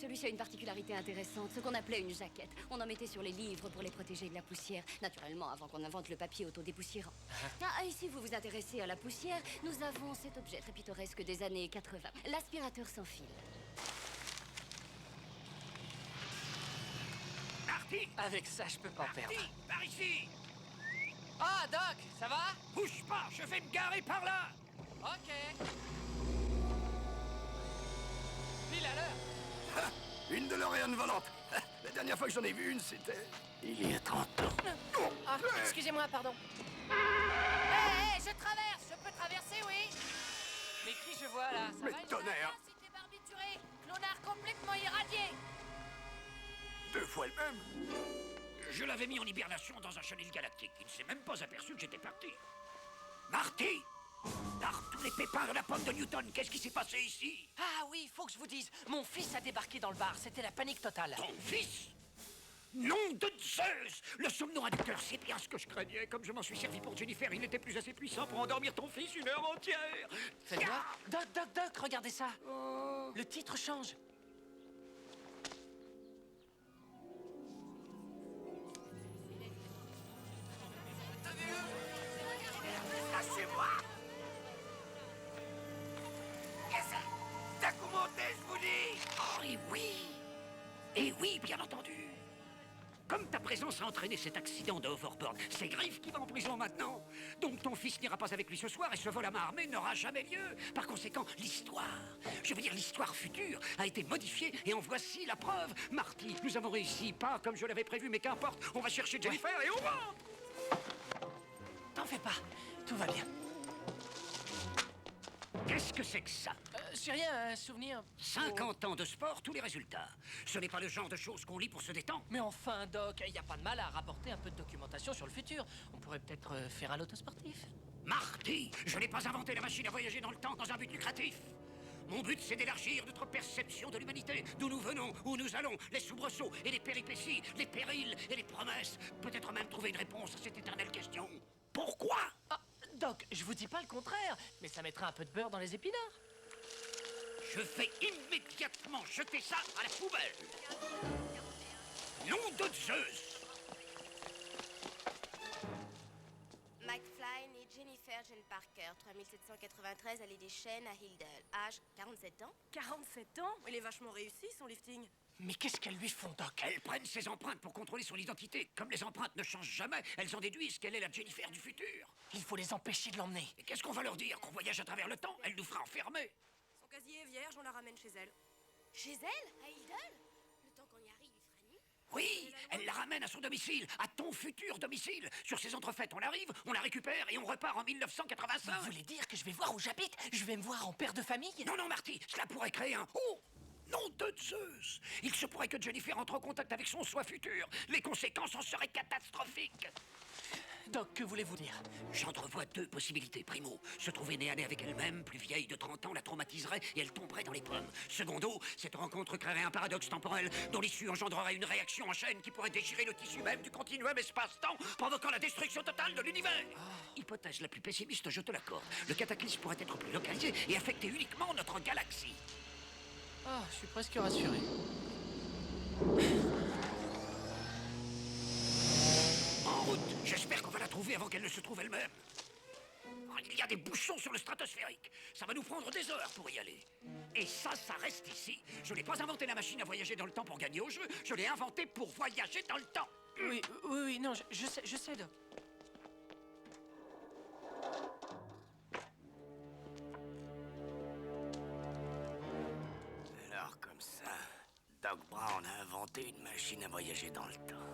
Celui-ci a une particularité intéressante, ce qu'on appelait une jaquette. On en mettait sur les livres pour les protéger de la poussière. Naturellement, avant qu'on invente le papier autodépoussiérant. Ah, et si vous vous intéressez à la poussière, nous avons cet objet très pittoresque des années 80. L'aspirateur sans fil. Marty! Avec ça, je peux pas en perdre. Marty, par ici! Ah, Doc, ça va? Bouge pas, je vais me garer par là! Ok. Pile à l'heure. Ah, une DeLorean volante. Ah, la dernière fois que j'en ai vu une, c'était... il y a 30 ans. Ah, excusez-moi, pardon. Hé, je traverse! Je peux traverser, oui? Mais qui je vois, là? Ça Mais va, tonnerre! C'était barbituré! Clonard complètement irradié! 2 fois le même. Je l'avais mis en hibernation dans un chenil galactique. Il ne s'est même pas aperçu que j'étais parti. Marty! Par tous les pépins de la pomme de Newton, qu'est-ce qui s'est passé ici? Ah oui, faut que je vous dise. Mon fils a débarqué dans le bar. C'était la panique totale. Ton fils? Nom de Zeus! Le somno-inducteur, c'est bien ce que je craignais. Comme je m'en suis servi pour Jennifer, il n'était plus assez puissant pour endormir ton fils 1 heure entière. Faites voir. Doc, regardez ça. Le titre change. Lâchez-moi! Qu'est-ce que t'as commenté, je vous dis? Oh, et oui! Et oui, bien entendu! Comme ta présence a entraîné cet accident de hoverboard, c'est Griff qui va en prison maintenant. Donc ton fils n'ira pas avec lui ce soir et ce vol à main armée n'aura jamais lieu. Par conséquent, l'histoire, je veux dire l'histoire future, a été modifiée et en voici la preuve. Marty, nous avons réussi, pas comme je l'avais prévu, mais qu'importe, on va chercher Jennifer et on rentre! T'en fais pas. Tout va bien. Qu'est-ce que c'est que ça? C'est rien, un souvenir. 50 ans de sport, tous les résultats. Ce n'est pas le genre de choses qu'on lit pour se détendre. Mais enfin, Doc, il n'y a pas de mal à rapporter un peu de documentation sur le futur. On pourrait peut-être faire un loto sportif. Marty, je n'ai pas inventé la machine à voyager dans le temps dans un but lucratif. Mon but, c'est d'élargir notre perception de l'humanité, d'où nous venons, où nous allons, les soubresauts et les péripéties, les périls et les promesses. Peut-être même trouver une réponse à cette éternelle question. Pourquoi? Ah, Doc, je vous dis pas le contraire, mais ça mettra un peu de beurre dans les épinards. Je vais immédiatement jeter ça à la poubelle. Nom de Zeus! McFly et Jennifer Jane Parker, 3793 allée des Chênes à Hildale. Âge 47 ans. 47 ans? Il est vachement réussi, son lifting. Mais qu'est-ce qu'elles lui font, Doc? Elles prennent ses empreintes pour contrôler son identité. Comme les empreintes ne changent jamais, elles en déduisent qu'elle est la Jennifer du futur. Il faut les empêcher de l'emmener. Et qu'est-ce qu'on va leur dire? Qu'on voyage à travers le temps? Elle nous fera enfermer. Son casier est vierge, on la ramène chez elle. Chez elle? À Hildale? Le temps qu'on y arrive, il fera nuit. Oui, elle la ramène à son domicile, à ton futur domicile. Sur ces entrefaites, on arrive, on la récupère et on repart en 1985. Vous voulez dire que je vais voir où j'habite? Je vais me voir en père de famille? Non, non, Marty, cela pourrait créer un... Oh! Nom de Zeus! Il se pourrait que Jennifer entre en contact avec son soi futur. Les conséquences en seraient catastrophiques. Doc, que voulez-vous dire? J'entrevois 2 possibilités. Primo, se trouver nez à nez avec elle-même, plus vieille de 30 ans, la traumatiserait et elle tomberait dans les pommes. Secondo, cette rencontre créerait un paradoxe temporel dont l'issue engendrerait une réaction en chaîne qui pourrait déchirer le tissu même du continuum espace-temps, provoquant la destruction totale de l'univers. Hypothèse la plus pessimiste, je te l'accorde. Le cataclysme pourrait être plus localisé et affecter uniquement notre galaxie. Ah, je suis presque rassuré. En route, j'espère qu'on va la trouver avant qu'elle ne se trouve elle-même. Oh, il y a des bouchons sur le stratosphérique. Ça va nous prendre des heures pour y aller. Et ça reste ici. Je n'ai pas inventé la machine à voyager dans le temps pour gagner au jeu. Je l'ai inventée pour voyager dans le temps. Oui, non, je sais, Doc. Alors comme ça, Doc Brown a inventé une machine à voyager dans le temps.